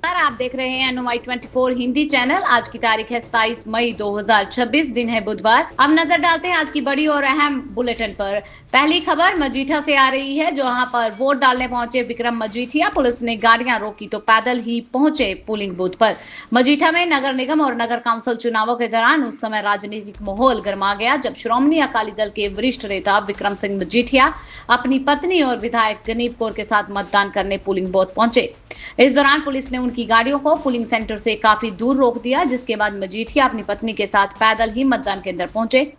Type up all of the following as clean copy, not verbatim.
आप देख रहे हैं NY 24 हिंदी चैनल। आज की तारीख है 27 मई 2026, दिन है बुधवार। अब नजर डालते हैं आज की बड़ी और अहम बुलेटिन पर। पहली खबर मजीठा से आ रही है, जहां पर वोट डालने पहुंचे विक्रम मजीठिया। पुलिस ने गाड़ियां रोकी तो पैदल ही पहुंचे पोलिंग बूथ पर। मजीठा में नगर निगम और नगर काउंसिल चुनावों के दौरान उस समय राजनीतिक माहौल गर्मा गया, जब श्रोमणी अकाली दल के वरिष्ठ नेता विक्रम सिंह मजीठिया अपनी पत्नी और विधायक गनीव कौर के साथ मतदान करने पोलिंग बूथ पहुंचे। इस दौरान पुलिस ने उनकी गाड़ियों को पोलिंग सेंटर से काफी दूर रोक दिया, जिसके बाद मजीठिया अपनी पत्नी के साथ पैदल ही मतदान केंद्र पहुंचे।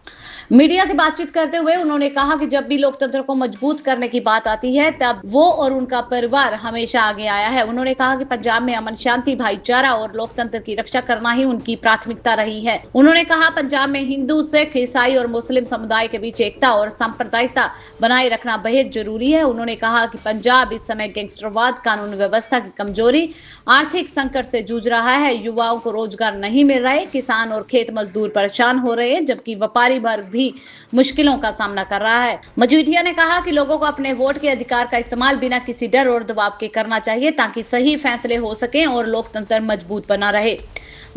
मीडिया से बातचीत करते हुए उन्होंने कहा कि जब भी लोकतंत्र को मजबूत करने की बात आती है, तब वो और उनका परिवार हमेशा आगे आया है। उन्होंने कहा कि पंजाब में अमन शांति, भाईचारा और लोकतंत्र की रक्षा करना ही उनकी प्राथमिकता रही है। उन्होंने कहा पंजाब में हिंदू, सिख, ईसाई और मुस्लिम समुदाय के बीच एकता और सांप्रदायिकता बनाए रखना बेहद जरूरी है। उन्होंने कहा कि पंजाब इस समय गैंगस्टरवाद, कानून व्यवस्था की कमजोरी, आर्थिक संकट से जूझ रहा है। युवाओं को रोजगार नहीं मिल रहा है, किसान और खेत मजदूर परेशान हो रहे हैं, जबकि व्यापारी वर्ग भी मुश्किलों का सामना कर रहा है। मजीठिया ने कहा कि लोगों को अपने वोट के अधिकार का इस्तेमाल बिना किसी डर और दबाव के करना चाहिए, ताकि सही फैसले हो सकें और लोकतंत्र मजबूत बना रहे।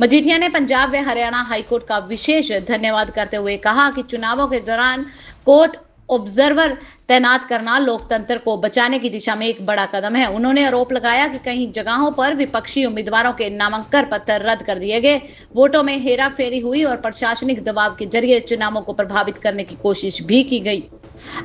मजीठिया ने पंजाब व हरियाणा हाईकोर्ट का विशेष धन्यवाद करते हुए कहा कि चुनावों के दौरान कोर्ट ऑब्जर्वर तैनात करना लोकतंत्र को बचाने की दिशा में एक बड़ा कदम है। उन्होंने आरोप लगाया कि कई जगहों पर विपक्षी उम्मीदवारों के नामांकन पत्र रद्द कर दिए गए, वोटों में हेराफेरी हुई और प्रशासनिक दबाव के जरिए चुनावों को प्रभावित करने की कोशिश भी की गई।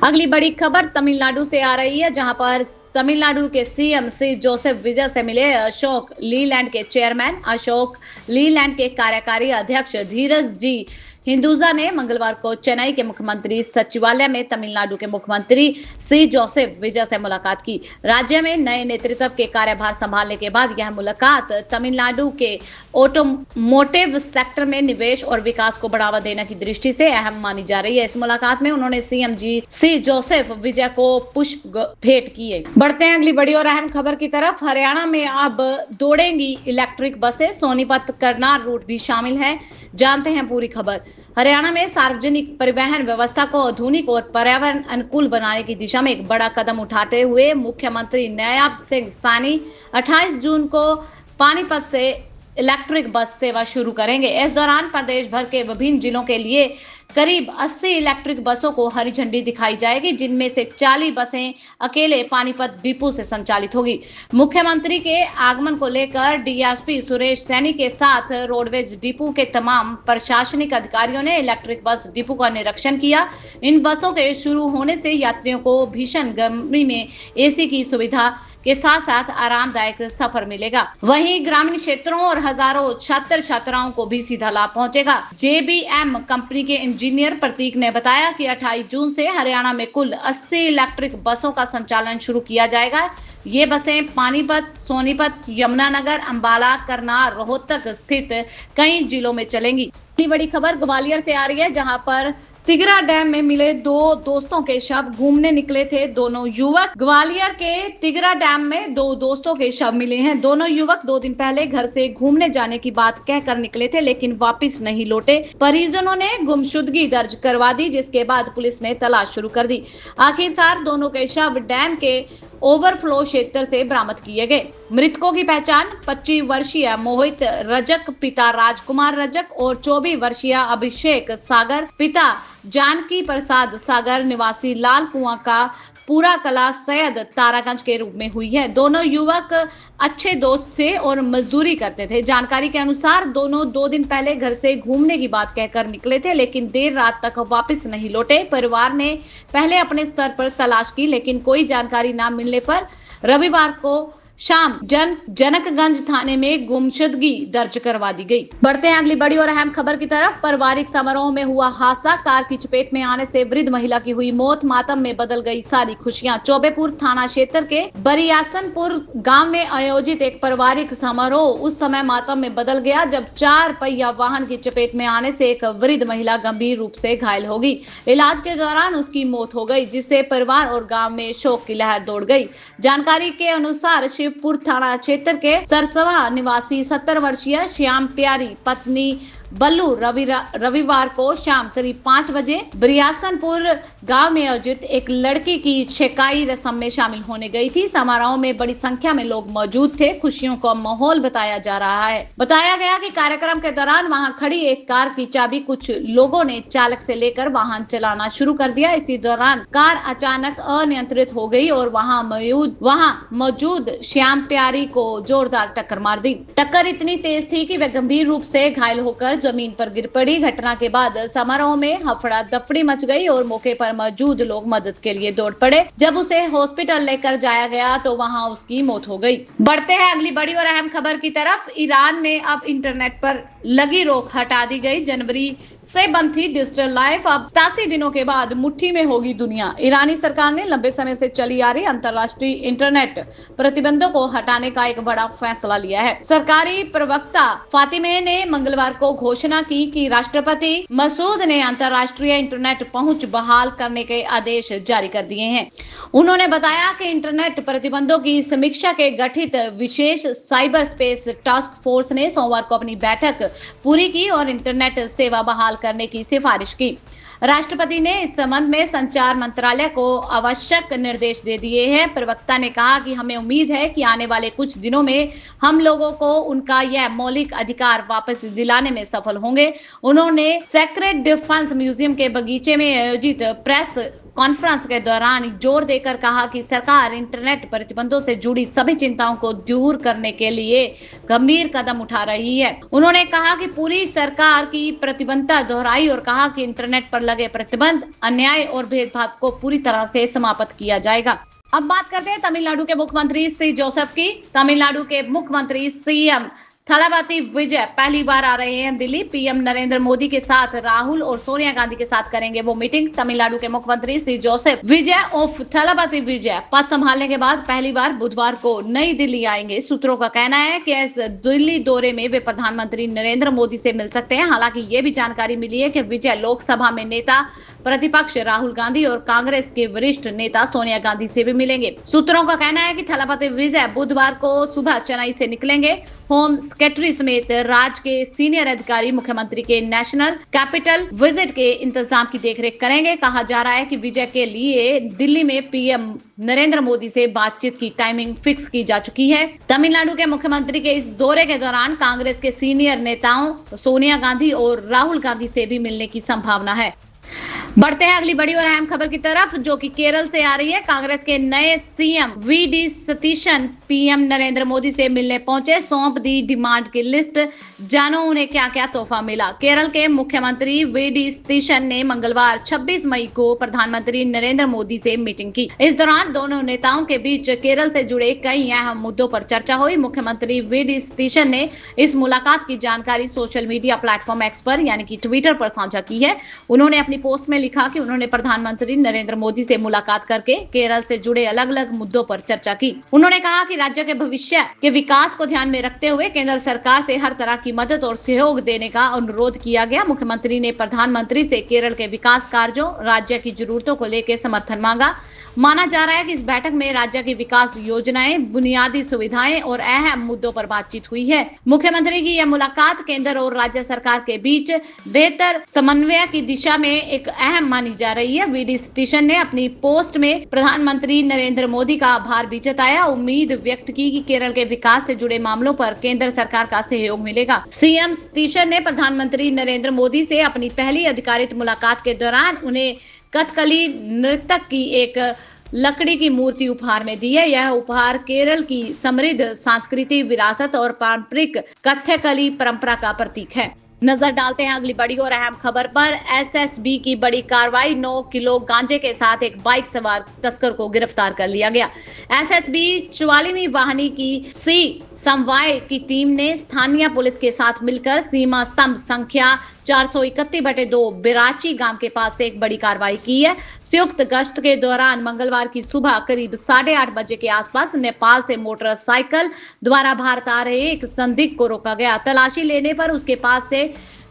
अगली बड़ी खबर तमिलनाडु से आ रही है, जहां पर तमिलनाडु के सीएम सी जोसेफ विजय से मिले अशोक लीलैंड के चेयरमैन अशोक लीलैंड के कार्यकारी अध्यक्ष धीरज जी हिंदुजा ने मंगलवार को चेन्नई के मुख्यमंत्री सचिवालय में तमिलनाडु के मुख्यमंत्री सी जोसेफ विजय से मुलाकात की। राज्य में नए नेतृत्व के कार्यभार संभालने के बाद यह मुलाकात तमिलनाडु के ऑटोमोटिव सेक्टर में निवेश और विकास को बढ़ावा देने की दृष्टि से अहम मानी जा रही है। इस मुलाकात में उन्होंने सीएम जी सी जोसेफ विजय को पुष्प भेंट किए। बढ़ते हैं अगली बड़ी और अहम खबर की तरफ। हरियाणा में अब दौड़ेंगी इलेक्ट्रिक बसें, सोनीपत करनाल रूट भी शामिल है। जानते हैं पूरी खबर। हरियाणा में सार्वजनिक परिवहन व्यवस्था को आधुनिक और पर्यावरण अनुकूल बनाने की दिशा में एक बड़ा कदम उठाते हुए मुख्यमंत्री नायब सिंह सैनी 28 जून को पानीपत से इलेक्ट्रिक बस सेवा शुरू करेंगे। इस दौरान प्रदेश भर के विभिन्न जिलों के लिए करीब 80 इलेक्ट्रिक बसों को हरी झंडी दिखाई जाएगी, जिनमें से 40 बसें अकेले पानीपत डिपो से संचालित होगी। मुख्यमंत्री के आगमन को लेकर डीएसपी सुरेश सैनी के साथ रोडवेज डिपो के तमाम प्रशासनिक अधिकारियों ने इलेक्ट्रिक बस डिपो का निरीक्षण किया। इन बसों के शुरू होने से यात्रियों को भीषण गर्मी में एसी की सुविधा के साथ साथ आरामदायक सफर मिलेगा। वहीं ग्रामीण क्षेत्रों और हजारों छात्र छात्राओं को भी सीधा लाभ पहुंचेगा। जेबीएम कंपनी के इंजीनियर प्रतीक ने बताया कि 28 जून से हरियाणा में कुल 80 इलेक्ट्रिक बसों का संचालन शुरू किया जाएगा। ये बसें पानीपत, सोनीपत, यमुनानगर, अंबाला, करनाल, रोहतक स्थित कई जिलों में चलेंगी। बड़ी खबर ग्वालियर से आ रही है, जहां पर तिगरा डैम में मिले दो दोस्तों के शव। घूमने निकले थे दोनों युवक। ग्वालियर के तिगरा डैम में दो दोस्तों के शव मिले हैं। दोनों युवक 2 दिन पहले घर से घूमने जाने की बात कहकर निकले थे, लेकिन वापस नहीं लौटे। परिजनों ने गुमशुदगी दर्ज करवा दी, जिसके बाद पुलिस ने तलाश शुरू कर दी। आखिरकार दोनों के शव डैम के ओवरफ्लो क्षेत्र से बरामद किए गए। मृतकों की पहचान 25 वर्षीय मोहित रजक, पिता राजकुमार रजक, और 24 वर्षीय अभिषेक सागर, पिता जानकी प्रसाद सागर, निवासी लाल कुआं का पूरा कला सैयद तारागंज के रूप में हुई है। दोनों युवक अच्छे दोस्त थे और मजदूरी करते थे। जानकारी के अनुसार दोनों 2 दिन पहले घर से घूमने की बात कहकर निकले थे, लेकिन देर रात तक वापस नहीं लौटे। परिवार ने पहले अपने स्तर पर तलाश की, लेकिन कोई जानकारी न मिलने पर रविवार को शाम जनकगंज थाने में गुमशुदगी दर्ज करवा दी गई। बढ़ते हैं अगली बड़ी और अहम खबर की तरफ। पारिवारिक समारोह में हुआ हादसा, कार की चपेट में आने से वृद्ध महिला की हुई मौत, मातम में बदल गई सारी खुशियां। चौबेपुर थाना क्षेत्र के बरियासनपुर गांव में आयोजित एक पारिवारिक समारोह उस समय मातम में बदल गया जब 4 पहिया वाहन की चपेट में आने से एक वृद्ध महिला गंभीर रूप से घायल हो गई। इलाज के दौरान उसकी मौत हो गई, जिससे परिवार और गाँव में शोक की लहर दौड़ गई। जानकारी के अनुसार शिवपुर थाना क्षेत्र के सरसवा निवासी 70 वर्षीय श्याम प्यारी पत्नी बल्लू रविवार को शाम करीब 5 बजे बिरियासनपुर गांव में आयोजित एक लड़की की छेकाई रस्म में शामिल होने गई थी। समारोह में बड़ी संख्या में लोग मौजूद थे। खुशियों का माहौल बताया जा रहा है। बताया गया कि कार्यक्रम के दौरान वहां खड़ी एक कार की चाबी कुछ लोगों ने चालक से लेकर वाहन चलाना शुरू कर दिया। इसी दौरान कार अचानक अनियंत्रित हो गई और वहां मौजूद श्याम प्यारी को जोरदार टक्कर मार दी। टक्कर इतनी तेज थी कि वह गंभीर रूप से घायल होकर जमीन पर गिर पड़ी। घटना के बाद समारोह में हफड़ा दफड़ी मच गई और मौके पर मौजूद लोग मदद के लिए दौड़ पड़े। जब उसे हॉस्पिटल लेकर जाया गया तो वहां उसकी मौत हो गई। बढ़ते हैं अगली बड़ी और अहम खबर की तरफ। ईरान में अब इंटरनेट पर लगी रोक हटा दी गई। जनवरी से बंद थी डिजिटल लाइफ, अब 87 दिनों के बाद मुट्ठी में होगी दुनिया। ईरानी सरकार ने लंबे समय से चली आ रही अंतर्राष्ट्रीय इंटरनेट प्रतिबंधों को हटाने का एक बड़ा फैसला लिया है। सरकारी प्रवक्ता फातिमे ने मंगलवार को घोषणा की कि राष्ट्रपति मसूद ने अंतर्राष्ट्रीय इंटरनेट पहुंच बहाल करने के आदेश जारी कर दिए हैं। उन्होंने बताया कि इंटरनेट प्रतिबंधों की समीक्षा के गठित विशेष साइबर स्पेस टास्क फोर्स ने सोमवार को अपनी बैठक पूरी की और इंटरनेट सेवा बहाल करने की सिफारिश की। राष्ट्रपति ने इस संबंध में संचार मंत्रालय को आवश्यक निर्देश दे दिए हैं। प्रवक्ता ने कहा कि हमें उम्मीद है कि आने वाले कुछ दिनों में हम लोगों को उनका यह मौलिक अधिकार वापस दिलाने में सफल होंगे। उन्होंने सेक्रेट डिफेंस म्यूजियम के बगीचे में आयोजित प्रेस कॉन्फ्रेंस के दौरान जोर देकर कहा कि सरकार इंटरनेट प्रतिबंधों से जुड़ी सभी चिंताओं को दूर करने के लिए गंभीर कदम उठा रही है। उन्होंने कहा कि पूरी सरकार की प्रतिबद्धता दोहराई और कहा कि इंटरनेट पर लगे प्रतिबंध, अन्याय और भेदभाव को पूरी तरह से समाप्त किया जाएगा। अब बात करते हैं तमिलनाडु के मुख्यमंत्री सी जोसेफ की। तमिलनाडु के मुख्यमंत्री सीएम थलापति विजय पहली बार आ रहे हैं दिल्ली। पीएम नरेंद्र मोदी के साथ राहुल और सोनिया गांधी के साथ करेंगे वो मीटिंग। तमिलनाडु के मुख्यमंत्री सी जोसेफ विजय उर्फ थलापति विजय पद संभालने के बाद पहली बार बुधवार को नई दिल्ली आएंगे। सूत्रों का कहना है कि इस दिल्ली दौरे में वे प्रधानमंत्री नरेंद्र मोदी से मिल सकते हैं। हालांकि ये भी जानकारी मिली है कि विजय लोकसभा में नेता प्रतिपक्ष राहुल गांधी और कांग्रेस के वरिष्ठ नेता सोनिया गांधी से भी मिलेंगे। सूत्रों का कहना है कि थलापति विजय बुधवार को सुबह चेन्नई से निकलेंगे। होम सेक्रेटरी समेत राज्य के सीनियर अधिकारी मुख्यमंत्री के नेशनल कैपिटल विजिट के इंतजाम की देखरेख करेंगे। कहा जा रहा है कि विजय के लिए दिल्ली में पीएम नरेंद्र मोदी से बातचीत की टाइमिंग फिक्स की जा चुकी है। तमिलनाडु के मुख्यमंत्री के इस दौरे के दौरान कांग्रेस के सीनियर नेताओं सोनिया गांधी और राहुल गांधी से भी मिलने की संभावना है। बढ़ते हैं अगली बड़ी और अहम खबर की तरफ, जो कि केरल से आ रही है। कांग्रेस के नए CM VD. Satheesan PM Narendra Modi से मिलने पहुंचे। सौंप दी डिमांड की लिस्ट, जानो उन्हें क्या क्या तोहफा मिला। केरल के मुख्यमंत्री वी.डी. सतीशन ने मंगलवार 26 मई को प्रधानमंत्री नरेंद्र मोदी से मीटिंग की। इस दौरान दोनों नेताओं के बीच केरल से जुड़े कई अहम मुद्दों पर चर्चा हुई। मुख्यमंत्री वी.डी. सतीशन ने इस मुलाकात की जानकारी सोशल मीडिया प्लेटफॉर्म एक्स पर यानी कि ट्विटर पर साझा की है। उन्होंने अपनी पोस्ट में लिखा कि उन्होंने प्रधानमंत्री नरेंद्र मोदी से मुलाकात करके केरल से जुड़े अलग अलग मुद्दों पर चर्चा की। उन्होंने कहा कि राज्य के भविष्य के विकास को ध्यान में रखते हुए केंद्र सरकार से हर तरह की मदद और सहयोग देने का अनुरोध किया गया। मुख्यमंत्री ने प्रधानमंत्री से केरल के विकास कार्यों, राज्य की जरूरतों को लेकर समर्थन मांगा। माना जा रहा है कि इस बैठक में राज्य की विकास योजनाएं, बुनियादी सुविधाएं और अहम मुद्दों पर बातचीत हुई है। मुख्यमंत्री की यह मुलाकात केंद्र और राज्य सरकार के बीच बेहतर समन्वय की दिशा में एक अहम मानी जा रही है। वी.डी. सतीशन ने अपनी पोस्ट में प्रधानमंत्री नरेंद्र मोदी का आभार भी जताया, उम्मीद व्यक्त की कि केरल के विकास से जुड़े मामलों पर केंद्र सरकार का सहयोग मिलेगा। सीएम सतीशन ने प्रधानमंत्री नरेंद्र मोदी से अपनी पहली आधिकारिक मुलाकात के दौरान उन्हें कथकली नृत्यक की एक लकड़ी की मूर्ति उपहार में दी है। यह उपहार केरल की समृद्ध सांस्कृतिक विरासत और पारंपरिक कथकली परंपरा का प्रतीक है। नजर डालते हैं अगली बड़ी और अहम खबर पर। एसएसबी की बड़ी कार्रवाई, 9 किलो गांजे के साथ एक बाइक सवार तस्कर को गिरफ्तार कर लिया गया। एसएसबी 44वीं वाहिनी की सी समवाय की टीम ने स्थानीय पुलिस के साथ मिलकर सीमा स्तंभ संख्या 431/2 बिराची गांव के पास से एक बड़ी कार्रवाई की है। संयुक्त गश्त के दौरान मंगलवार की सुबह करीब 8:30 बजे के आसपास नेपाल से मोटरसाइकिल द्वारा भारत आ रहे एक संदिग्ध को रोका गया। तलाशी लेने पर उसके पास से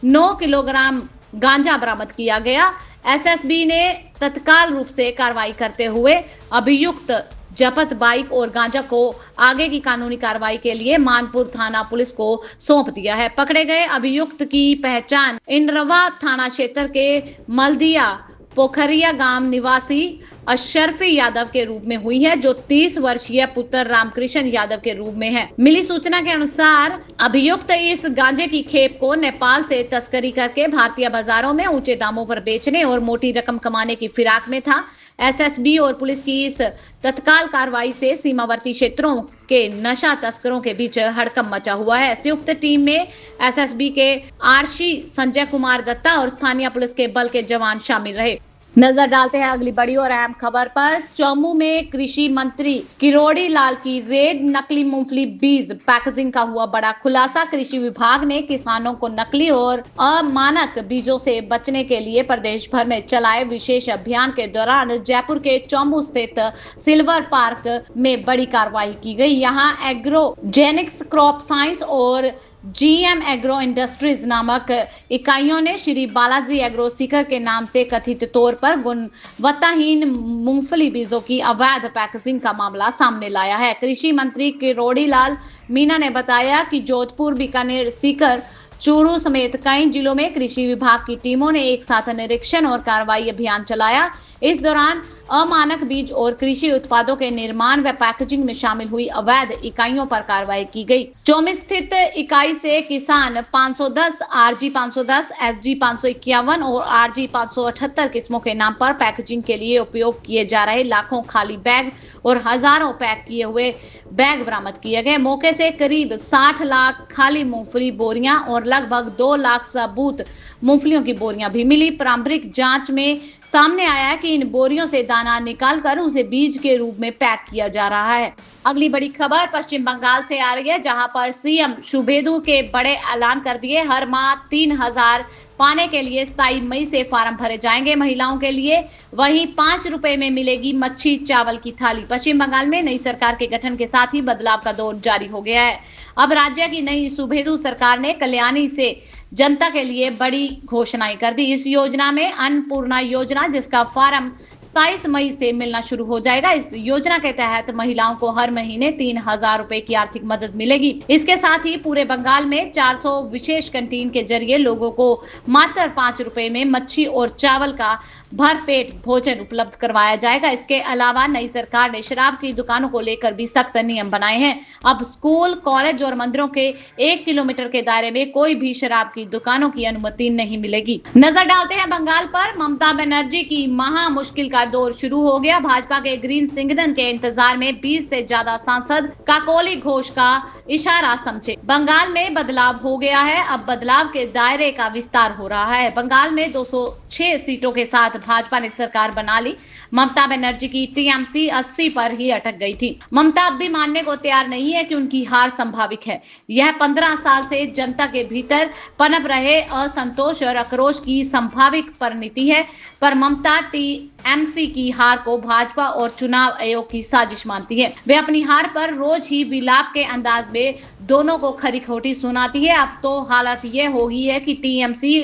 9 किलोग्राम गांजा बरामद किया गया। एसएसबी ने तत्काल रूप से कार्रवाई करते हुए अभियुक्त जब्त बाइक और गांजा को आगे की कानूनी कार्रवाई के लिए मानपुर थाना पुलिस को सौंप दिया है। पकड़े गए अभियुक्त की पहचान इंद्रवा थाना क्षेत्र के मलदिया पोखरिया गांव निवासी अशरफी यादव के रूप में हुई है, जो 30 वर्षीय पुत्र रामकृष्ण यादव के रूप में है। मिली सूचना के अनुसार अभियुक्त इस गांजे की खेप को नेपाल से तस्करी करके भारतीय बाजारों में ऊंचे दामों पर बेचने और मोटी रकम कमाने की फिराक में था। एसएसबी और पुलिस की इस तत्काल कार्रवाई से सीमावर्ती क्षेत्रों के नशा तस्करों के बीच हड़कंप मचा हुआ है। संयुक्त टीम में एसएसबी के आरशी संजय कुमार दत्ता और स्थानीय पुलिस के बल के जवान शामिल रहे। नजर डालते हैं अगली बड़ी और अहम खबर पर। चौमू में कृषि मंत्री किरोड़ी लाल की रेड, नकली मूंगफली बीज पैकेजिंग का हुआ बड़ा खुलासा। कृषि विभाग ने किसानों को नकली और अमानक बीजों से बचने के लिए प्रदेश भर में चलाए विशेष अभियान के दौरान जयपुर के चौमू स्थित सिल्वर पार्क में बड़ी कार्रवाई की गई। यहाँ एग्रोजेनिक्स, क्रॉप साइंस और जीएम एग्रो इंडस्ट्रीज नामक इकाइयों ने श्री बालाजी एग्रो सीकर के नाम से कथित तौर पर गुणवत्ताहीन मूंगफली बीजों की अवैध पैकेजिंग का मामला सामने लाया है। कृषि मंत्री किरोड़ी लाल मीणा ने बताया कि जोधपुर, बीकानेर, सीकर, चूरू समेत कई जिलों में कृषि विभाग की टीमों ने एक साथ निरीक्षण और कार्रवाई अभियान चलाया। इस दौरान अमानक बीज और कृषि उत्पादों के निर्माण व पैकेजिंग में शामिल हुई अवैध इकाइयों पर कार्रवाई की गई। चौमी स्थित इकाई से किसान 510, आरजी 510, एसजी 551 और आरजी 578 किस्मों के नाम पर पैकेजिंग के लिए उपयोग किए जा रहे लाखों खाली बैग और हजारों पैक किए हुए बैग बरामद किए गए। मौके से करीब 60 लाख खाली मूंगफली बोरियां और लगभग 2 लाख सबूत मूंगफलियों की बोरियां भी मिली। प्रारंभिक जांच में सामने आया है कि इन बोरियों से दाना निकालकर उसे बीज के रूप में पैक किया जा रहा है। अगली बड़ी खबर पश्चिम बंगाल से आ रही है, जहां पर सीएम शुभेदु के बड़े ऐलान कर दिए। हर माह 3000 पाने के लिए 27 मई से फार्म भरे जाएंगे महिलाओं के लिए। वहीं 5 रुपए में मिलेगी मच्छी चावल की थाली। पश्चिम बंगाल में नई सरकार के गठन के साथ ही बदलाव का दौर जारी हो गया है। अब राज्य की नई शुभेदु सरकार ने कल्याणी से जनता के लिए बड़ी घोषणाएं कर दी। इस योजना में अन्नपूर्णा योजना, जिसका फार्म 27 मई से मिलना शुरू हो जाएगा। इस योजना के तहत महिलाओं को हर महीने 3000 रुपए की आर्थिक मदद मिलेगी। इसके साथ ही पूरे बंगाल में 400 विशेष कैंटीन के जरिए लोगों को मात्र 5 रुपए में मच्छी और चावल का भरपेट भोजन उपलब्ध करवाया जाएगा। इसके अलावा नई सरकार ने शराब की दुकानों को लेकर भी सख्त नियम बनाए हैं। अब स्कूल, कॉलेज और मंदिरों के 1 किलोमीटर के दायरे में कोई भी शराब की दुकानों की अनुमति नहीं मिलेगी। नजर डालते हैं बंगाल पर। ममता बनर्जी की महा मुश्किल का दौर शुरू हो गया। भाजपा के ग्रीन सिग्नल के इंतजार में 20 से ज्यादा सांसद काकोली घोष का इशारा समझे। बंगाल में बदलाव हो गया है। अब बदलाव के दायरे का विस्तार हो रहा है। बंगाल में 206 सीटों के साथ भाजपा ने सरकार बना ली। ममता बनर्जी की टीएमसी 80 पर ही अटक गई थी। ममता अब भी मानने को तैयार नहीं है कि उनकी हार संभावित है। यह 15 साल से जनता के भीतर पनप रहे असंतोष और आक्रोश की संभावित परिणति है। पर ममता टीएमसी की हार को भाजपा और चुनाव आयोग की साजिश मानती है। वे अपनी हार पर रोज ही विलाप के अंदाज में दोनों को खरी खोटी सुनाती है। अब तो हालत ये हो गई है कि टीएमसी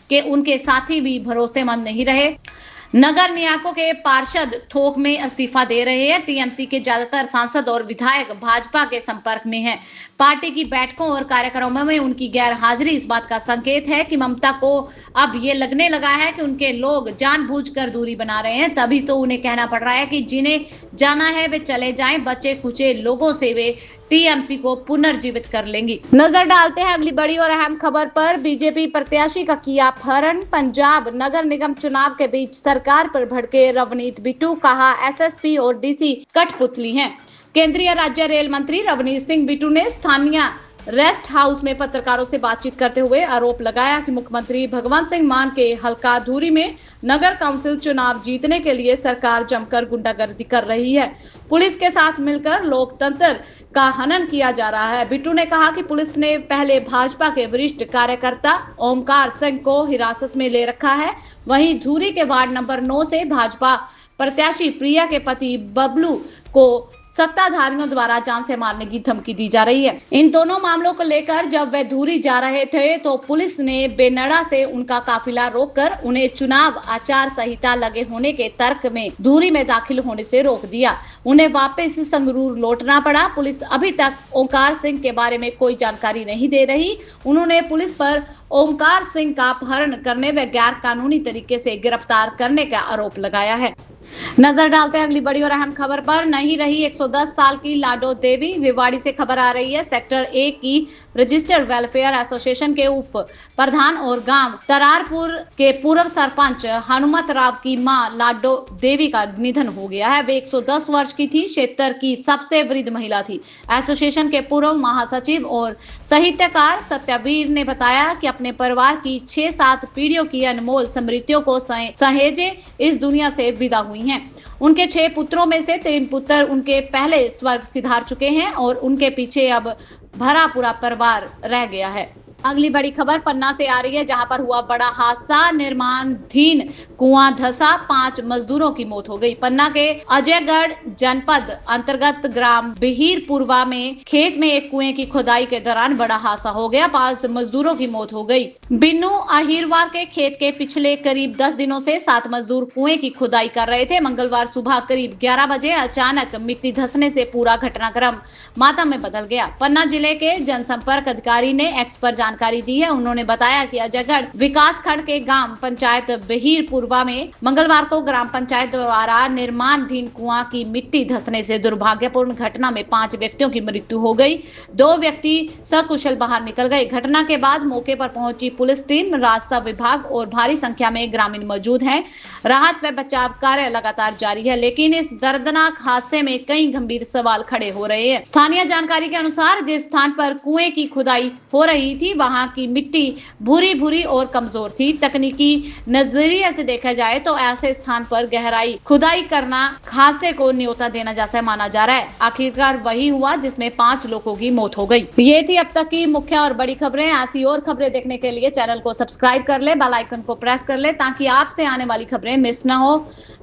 के उनके साथी भी भरोसेमंद नहीं रहे। नगर निकायों के पार्षद थोक में इस्तीफा दे रहे हैं। टीएमसी के ज्यादातर सांसद और विधायक भाजपा के संपर्क में हैं। पार्टी की बैठकों और कार्यक्रमों में उनकी गैर हाजिरी इस बात का संकेत है कि ममता को अब ये लगने लगा है कि उनके लोग जानबूझकर दूरी बना रहे हैं। तभी तो उन्हें कहना पड़ रहा है कि जिन्हें जाना है वे चले जाएं। बचे कुचे लोगों से वे टीएमसी को पुनर्जीवित कर लेंगी। नजर डालते हैं अगली बड़ी और अहम खबर पर। बीजेपी प्रत्याशी का किया अपहरण। पंजाब नगर निगम चुनाव के बीच सरकार पर भड़के रवनीत बिट्टू, कहा एसएसपी और डीसी कठपुतली हैं। केंद्रीय राज्य रेल मंत्री रवनीत सिंह बिट्टू ने स्थानीय रेस्ट हाउस में पत्रकारों से बातचीत करते हुए आरोप लगाया कि मुख्यमंत्री भगवंत सिंह मान के हल्का धूरी में नगर काउंसिल चुनाव जीतने के लिए सरकार जमकर गुंडागर्दी कर रही है। पुलिस के साथ मिलकर लोकतंत्र का हनन किया जा रहा है। बिट्टू ने कहा कि पुलिस ने पहले भाजपा के वरिष्ठ कार्यकर्ता ओमकार सिंह को हिरासत में ले रखा है। वहीं धूरी के वार्ड नंबर 9 से भाजपा प्रत्याशी प्रिया के पति बबलू को सत्ताधारियों द्वारा जान से मारने की धमकी दी जा रही है। इन दोनों मामलों को लेकर जब वे दूरी जा रहे थे तो पुलिस ने बेनड़ा से उनका काफिला रोककर उन्हें चुनाव आचार संहिता लगे होने के तर्क में दूरी में दाखिल होने से रोक दिया। उन्हें वापस संगरूर लौटना पड़ा। पुलिस अभी तक ओंकार सिंह के बारे में कोई जानकारी नहीं दे रही। उन्होंने पुलिस पर ओंकार सिंह का अपहरण करने व गैर कानूनी तरीके से गिरफ्तार करने का आरोप लगाया है। नजर डालते हैं अगली बड़ी और अहम खबर पर। नहीं रही 110 साल की लाडो देवी। रेवाड़ी से खबर आ रही है। सेक्टर 1 की रजिस्टर्ड वेलफेयर एसोसिएशन के उप प्रधान और गांव तरारपुर के पूर्व सरपंच हनुमत राव की मां लाडो देवी का निधन हो गया है। वे 110 वर्ष की थी। क्षेत्र की सबसे वृद्ध महिला थी। एसोसिएशन के पूर्व महासचिव और साहित्यकार सत्यवीर ने बताया कि अपने परिवार की 6-7 पीढ़ियों की अनमोल स्मृतियों को सहेजे इस दुनिया से विदा हुई हैं। उनके 6 पुत्रों में से 3 पुत्र उनके पहले स्वर्ग सिधार चुके हैं और उनके पीछे अब भरा पूरा परिवार रह गया है। अगली बड़ी खबर पन्ना से आ रही है, जहां पर हुआ बड़ा हादसा। निर्माणाधीन कुआं धंसा, 5 मजदूरों की मौत हो गई। पन्ना के अजयगढ़ जनपद अंतर्गत ग्राम बिहीरपुरवा में खेत में एक कुएं की खुदाई के दौरान बड़ा हादसा हो गया। 5 मजदूरों की मौत हो गई। बिन्नू अहिरवार के खेत के पिछले करीब 10 दिनों से 7 मजदूर कुएं की खुदाई कर रहे थे। मंगलवार सुबह करीब 11 बजे अचानक मिट्टी धंसने से पूरा घटनाक्रम मातम में बदल गया। पन्ना जिले के जनसंपर्क अधिकारी ने एक्स पर जानकारी दी है। उन्होंने बताया कि अजयगढ़ विकास खंड के ग्राम पंचायत बिहीरपुरवा में मंगलवार को ग्राम पंचायत द्वारा निर्माणाधीन कुआं की मिट्टी धंसने से दुर्भाग्यपूर्ण घटना में 5 व्यक्तियों की मृत्यु हो गई। 2 व्यक्ति सकुशल बाहर निकल गए। घटना के बाद मौके पर पहुंची पुलिस टीम, राजस्व विभाग और भारी संख्या में ग्रामीण मौजूद हैं। राहत व बचाव कार्य लगातार जारी है, लेकिन इस दर्दनाक हादसे में कई गंभीर सवाल खड़े हो रहे हैं। स्थानीय जानकारी के अनुसार जिस स्थान पर कुएं की खुदाई हो रही थी वहां की मिट्टी भूरी और कमजोर थी। तकनीकी नजरिए से देखा जाए तो ऐसे स्थान पर गहराई खुदाई करना हादसे को न्योता देना जैसा माना जा रहा है। आखिरकार वही हुआ जिसमें 5 लोगों की मौत हो गई। ये थी अब तक की मुख्य और बड़ी खबरें। ऐसी और खबरें देखने के लिए चैनल को सब्सक्राइब कर ले, बेल आइकन को प्रेस कर ले ताकि आपसे आने वाली खबरें मिस ना हो।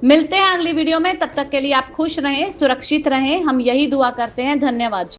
मिलते हैं अगली वीडियो में। तब तक के लिए आप खुश रहें, सुरक्षित रहें। हम यही दुआ करते हैं। धन्यवाद।